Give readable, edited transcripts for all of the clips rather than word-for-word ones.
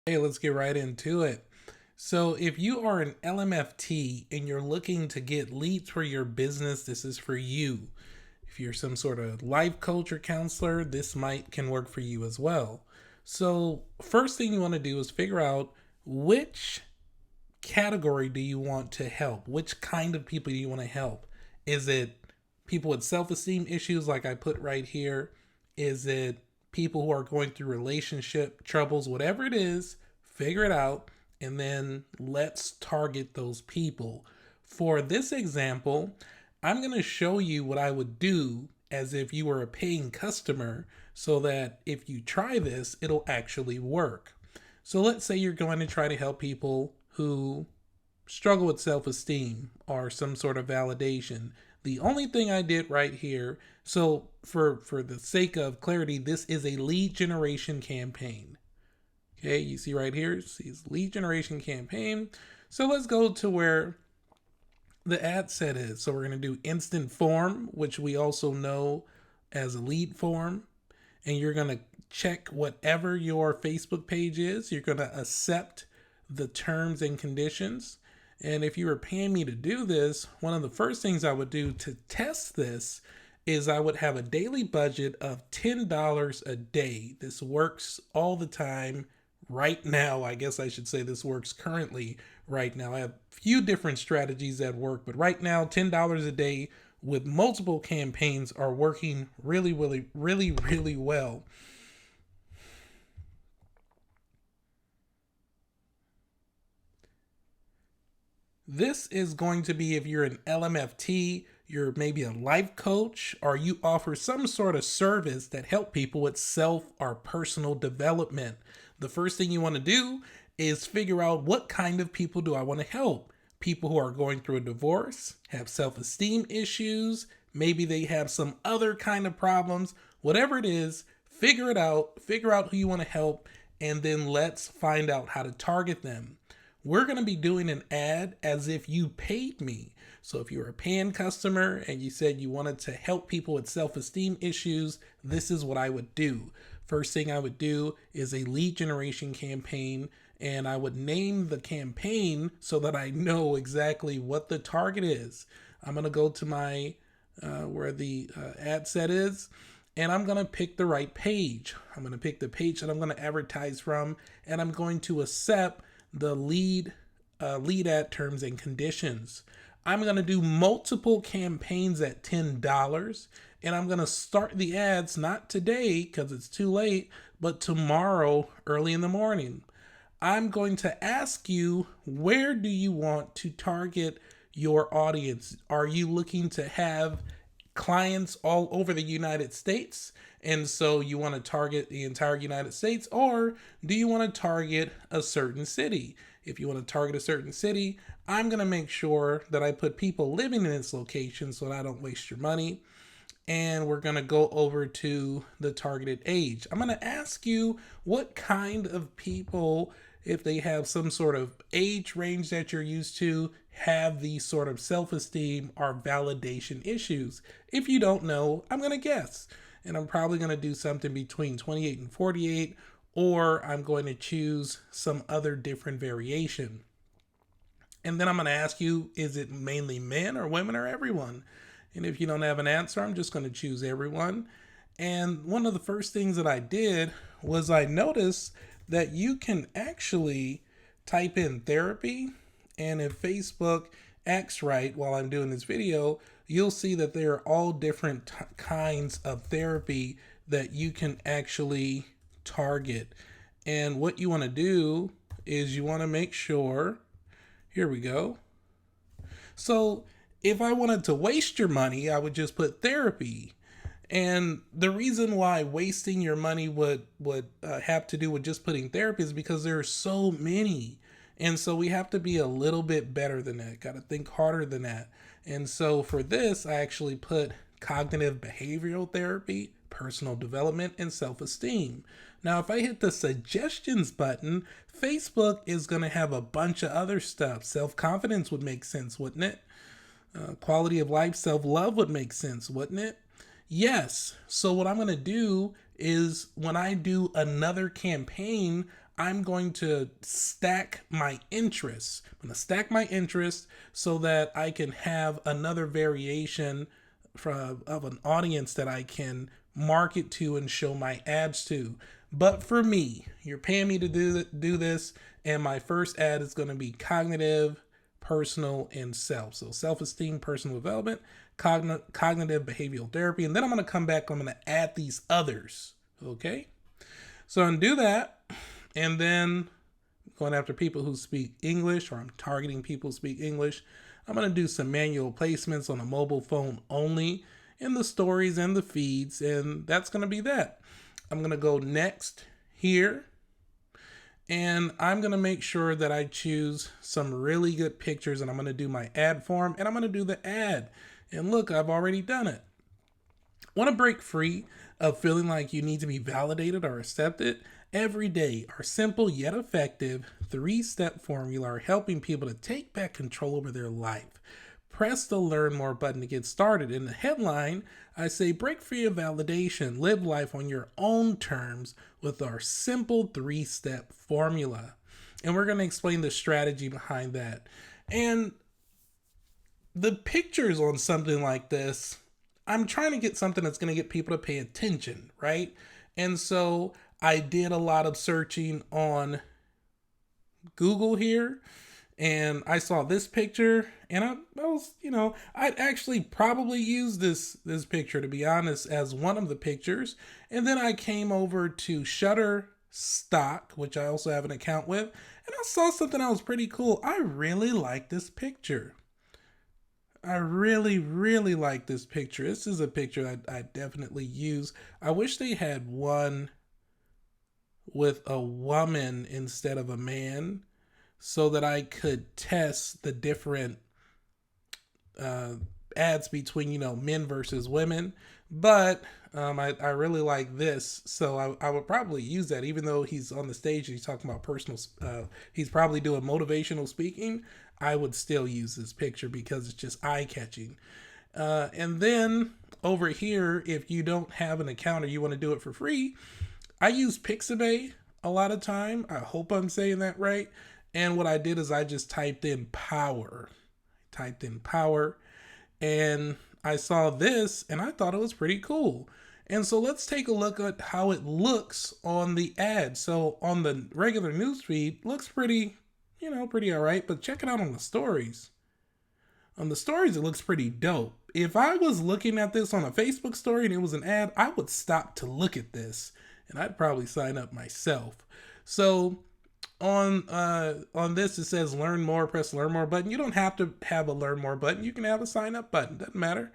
Hey, let's get right into it. So, if you are an LMFT and you're looking to get leads for your business, this is for you. If you're some sort of life coach or counselor, this might can work for you as well. So, first thing you want to do is figure out which category do you want to help? Which kind of people do you want to help? Is it people with self esteem issues, like I put right here? Is it people who are going through relationship troubles? Whatever it is, figure it out and then let's target those people. For this example, I'm going to show you what I would do as if you were a paying customer so that if you try this, it'll actually work. So let's say you're going to try to help people who struggle with self esteem or some sort of validation. The only thing I did right here, so for the sake of clarity, this is a lead generation campaign. Okay, you see right here, it's lead generation campaign. So let's go to where the ad set is. So we're going to do instant form, which we also know as a lead form. And you're going to check whatever your Facebook page is. You're going to accept the terms and conditions. And if you were paying me to do this, one of the first things I would do to test this is I would have a daily budget of $10 a day. This works all the time right now. I guess I should say this works currently right now. I have a few different strategies that work, but right now, $10 a day with multiple campaigns are working really well. This is going to be if you're an LMFT, you're maybe a life coach, or you offer some sort of service that help people with self or personal development. The first thing you want to do is figure out what kind of people do I want to help. People who are going through a divorce, have self-esteem issues, maybe they have some other kind of problems, whatever it is, figure it out, figure out who you want to help, and then let's find out how to target them. We're going to be doing an ad as if you paid me. So if you're a paying customer and you said you wanted to help people with self-esteem issues, this is what I would do. First thing I would do is a lead generation campaign, and I would name the campaign so that I know exactly what the target is. I'm going to go to my where the ad set is, and I'm going to pick the right page. I'm going to pick the page that I'm going to advertise from, and I'm going to accept the lead ad terms and conditions. I'm going to do multiple campaigns at $10, and I'm going to start the ads not today because it's too late, but tomorrow early in the morning. I'm going to ask you, where do you want to target your audience? Are you looking to have clients all over the United States, and so you want to target the entire United States, or do you want to target a certain city? If you want to target a certain city, I'm going to make sure that I put people living in this location so that I don't waste your money. And we're going to go over to the targeted age. I'm going to ask you what kind of people, if they have some sort of age range that you're used to, have these sort of self-esteem or validation issues. If you don't know, I'm going to guess. And I'm probably going to do something between 28 and 48, or I'm going to choose some other different variation. And then I'm going to ask you, is it mainly men or women or everyone? And if you don't have an answer, I'm just going to choose everyone. And one of the first things that I did was I noticed that you can actually type in therapy. And if Facebook acts right while I'm doing this video, you'll see that there are all different kinds of therapy that you can actually target. And what you want to do is you want to make sure, here we go. So if I wanted to waste your money, I would just put therapy. And the reason why wasting your money would have to do with just putting therapy is because there are so many. And so we have to be a little bit better than that. Got to think harder than that. And so for this, I actually put cognitive behavioral therapy, personal development, and self-esteem. Now, if I hit the suggestions button, Facebook is going to have a bunch of other stuff. Self-confidence would make sense, wouldn't it? Quality of life, self-love would make sense, wouldn't it? Yes. So what I'm going to do is when I do another campaign, I'm going to stack my interests. I'm going to stack my interests so that I can have another variation of an audience that I can market to and show my ads to. But for me, you're paying me to do this, and my first ad is going to be cognitive, personal, and self. So self-esteem, personal development, cognitive behavioral therapy, and then I'm going to come back, I'm going to add these others. Okay? So I'm going to do that, and then going after people who speak English, or I'm targeting people who speak English. I'm going to do some manual placements on a mobile phone only in the stories and the feeds, and that's going to be that. I'm going to go next here, and I'm going to make sure that I choose some really good pictures, and I'm going to do my ad form, and I'm going to do the ad. And look, I've already done it. Want to break free of feeling like you need to be validated or accepted? Every day, our simple yet effective 3-step formula are helping people to take back control over their life. Press the Learn More button to get started. In the headline, I say break free of validation, live life on your own terms with our simple 3-step formula. And we're going to explain the strategy behind that. And the pictures on something like this, I'm trying to get something that's going to get people to pay attention, right? And so I did a lot of searching on Google here, and I saw this picture, and I was, I'd actually probably use this picture, to be honest, as one of the pictures. And then I came over to Shutterstock, which I also have an account with, and I saw something that was pretty cool. I really like this picture. I really, really like this picture. This is a picture that I definitely use. I wish they had one with a woman instead of a man, so that I could test the different ads between, men versus women. But I really like this, so I would probably use that, even though he's on the stage and he's talking about he's probably doing motivational speaking. I would still use this picture because it's just eye-catching. And then over here, if you don't have an account or you want to do it for free, I use Pixabay a lot of time. I hope I'm saying that right. And what I did is I just typed in power, and I saw this and I thought it was pretty cool. And so let's take a look at how it looks on the ad. So on the regular newsfeed, looks pretty all right, but check it out on the stories. On the stories, it looks pretty dope. If I was looking at this on a Facebook story and it was an ad, I would stop to look at this, and I'd probably sign up myself. So on this, it says learn more, press the learn more button. You don't have to have a learn more button. You can have a sign up button, doesn't matter.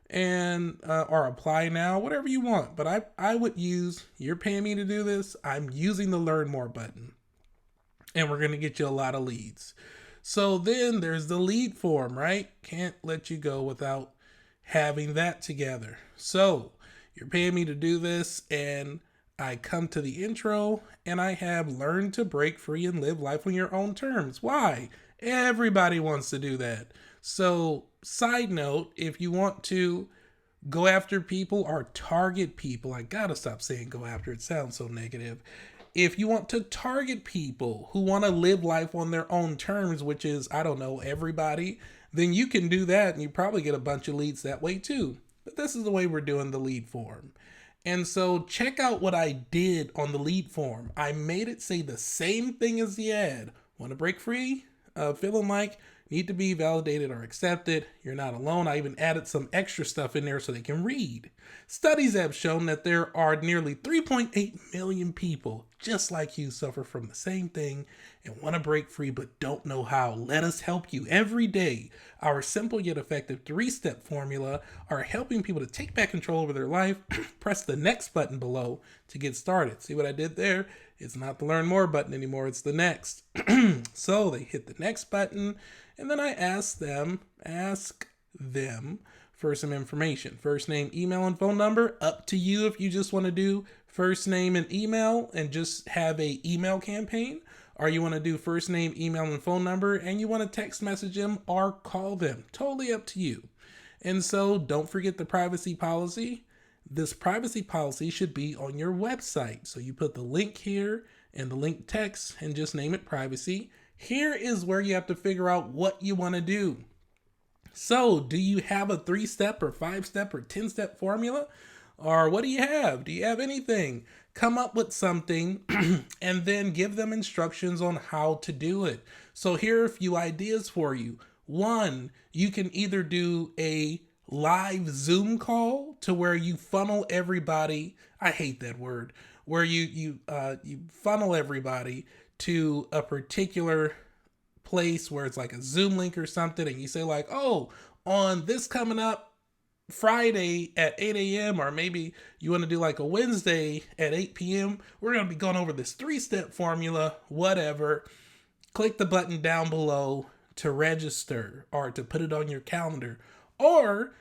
And or apply now, whatever you want. But I would use, you're paying me to do this, I'm using the learn more button. And we're going to get you a lot of leads. So then there's the lead form, right? Can't let you go without having that together. So you're paying me to do this, and I come to the intro, and I have learn to break free and live life on your own terms. Why? Everybody wants to do that. So side note, if you want to go after people or target people, I gotta stop saying go after, it sounds so negative. If you want to target people who want to live life on their own terms, which is, I don't know, everybody, then you can do that, and you probably get a bunch of leads that way too. But this is the way we're doing the lead form. And so check out what I did on the lead form. I made it say the same thing as the ad. Want to break free? Feeling like need to be validated or accepted. You're not alone. I even added some extra stuff in there so they can read. Studies have shown that there are nearly 3.8 million people just like you suffer from the same thing and want to break free but don't know how. Let us help you every day. Our simple yet effective 3-step formula are helping people to take back control over their life. Press the next button below to get started. See what I did there? It's not the learn more button anymore. It's the next. So they hit the next button, and then I ask them for some information. First name, email, and phone number. Up to you if you just want to do first name and email and just have a email campaign, or you want to do first name, email, and phone number, and you want to text message them or call them. Totally up to you. And so don't forget the privacy policy. This privacy policy should be on your website. So you put the link here and the link text and just name it privacy. Here is where you have to figure out what you want to do. So, do you have a 3-step or 5-step or 10-step formula? Or what do you have? Do you have anything? Come up with something and then give them instructions on how to do it. So here are a few ideas for you. One, you can either do a live Zoom call to where you funnel everybody. I hate that word. Where you funnel everybody to a particular place where it's like a Zoom link or something, and you say like, oh, on this coming up Friday at 8 a.m. or maybe you want to do like a Wednesday at 8 p.m. We're going to be going over this 3-step formula, whatever. Click the button down below to register or to put it on your calendar. Or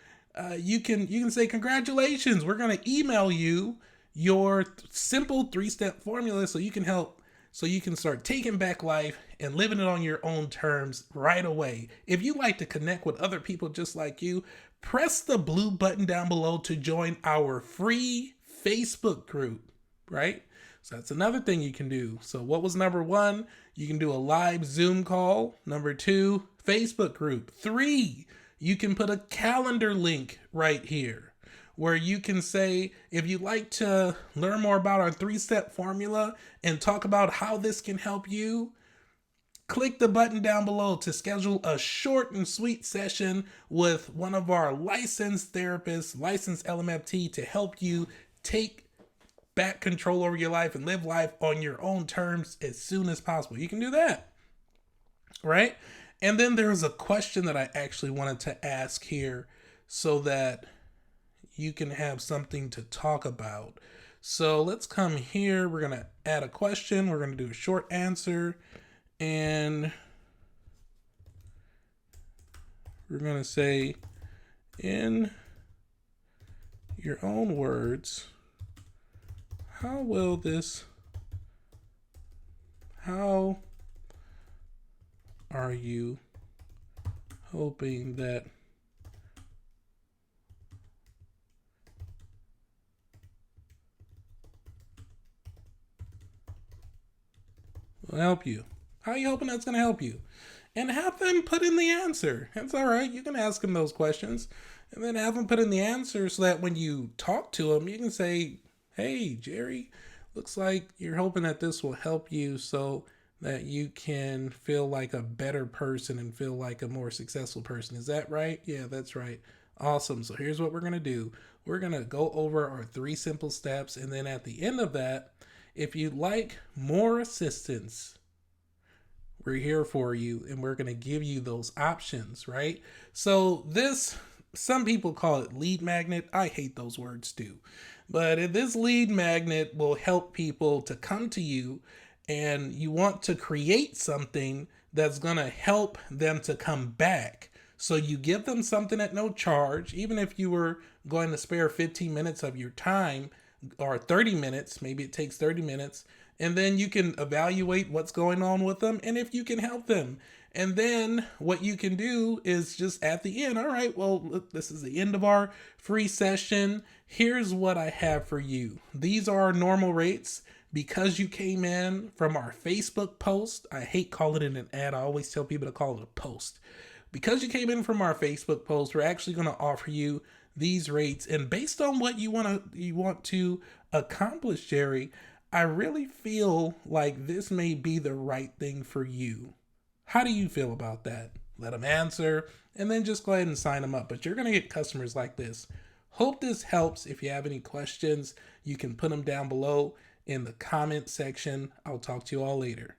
you can say, congratulations, we're going to email you your simple 3-step formula so you can start taking back life and living it on your own terms right away. If you like to connect with other people just like you, press the blue button down below to join our free Facebook group, right? So that's another thing you can do. So what was number 1? You can do a live Zoom call. Number 2, Facebook group. 3, you can put a calendar link right here where you can say, if you'd like to learn more about our 3-step formula and talk about how this can help you, click the button down below to schedule a short and sweet session with one of our licensed therapists, licensed LMFT, to help you take back control over your life and live life on your own terms as soon as possible. You can do that, right? And then there's a question that I actually wanted to ask here so that you can have something to talk about. So let's come here. We're going to add a question. We're going to do a short answer. And we're going to say, in your own words, how are you hoping that will help you? How are you hoping that's going to help you? And have them put in the answer. That's all right. You can ask them those questions and then have them put in the answer so that when you talk to them, you can say, hey, Jerry, looks like you're hoping that this will help you so that you can feel like a better person and feel like a more successful person. Is that right? Yeah, that's right. Awesome. So here's what we're going to do. We're going to go over our 3 simple steps. And then at the end of that, if you'd like more assistance, we're here for you and we're going to give you those options, right? So this, some people call it lead magnet. I hate those words too. But this lead magnet will help people to come to you, and you want to create something that's going to help them to come back. So you give them something at no charge, even if you were going to spare 15 minutes of your time or 30 minutes, maybe it takes 30 minutes, and then you can evaluate what's going on with them and if you can help them. And then what you can do is just at the end, all right, well, look, this is the end of our free session. Here's what I have for you. These are our normal rates. Because you came in from our Facebook post, I hate calling it an ad. I always tell people to call it a post. Because you came in from our Facebook post, we're actually going to offer you these rates. And based on what you want to accomplish, Jerry, I really feel like this may be the right thing for you. How do you feel about that? Let them answer and then just go ahead and sign them up. But you're going to get customers like this. Hope this helps. If you have any questions, you can put them down below in the comment section. I'll talk to you all later.